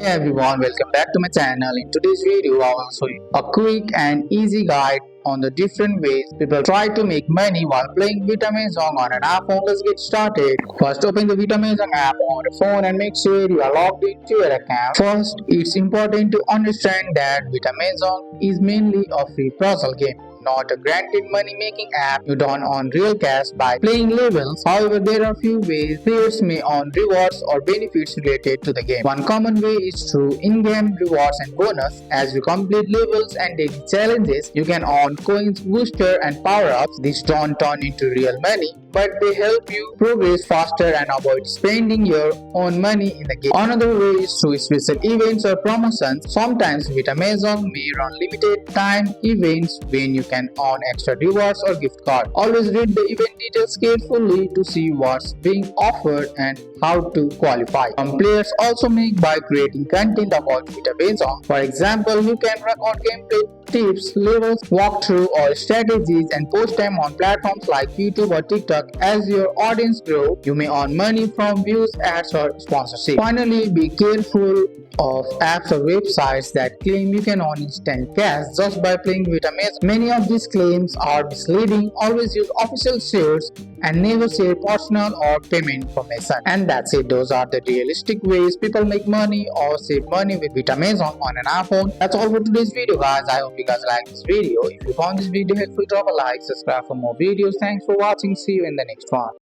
Hey everyone, welcome back to my channel. In today's video, I will show you a quick and easy guide on the different ways people try to make money while playing Vita Mahjong on an iPhone. Let's get started. First, open the Vita Mahjong app on your phone and make sure you are logged into your account. First, it's important to understand that Vita Mahjong is mainly a free puzzle game, not a granted money-making app. You don't earn real cash by playing levels. However, there are few ways players may earn rewards or benefits related to the game. One common way is through in-game rewards and bonus. As you complete levels and daily challenges, you can earn coins, booster, and power-ups. These don't turn into real money, but they help you progress faster and avoid spending your own money in the game. Another way is through special events or promotions. Sometimes Vita Mahjong may run limited time events when you can earn extra rewards or gift cards. Always read the event details carefully to see what's being offered and how to qualify. Some players also make by creating content about Vita Mahjong. For example, you can record gameplay tips, levels, walkthrough, or strategies and post them on platforms like YouTube or TikTok. As your audience grows, you may earn money from views, ads, or sponsorship. Finally, be careful of apps or websites that claim you can earn instant cash just by playing Vita Mahjong. Many of these claims are misleading. Always use official sources and never share personal or payment information. And that's it. Those are the realistic ways people make money or save money with Vita Mahjong on an iPhone. That's all for today's video, guys. I hope you guys like this video. If you found this video helpful, drop a like, subscribe for more videos. Thanks for watching. See you in the next one.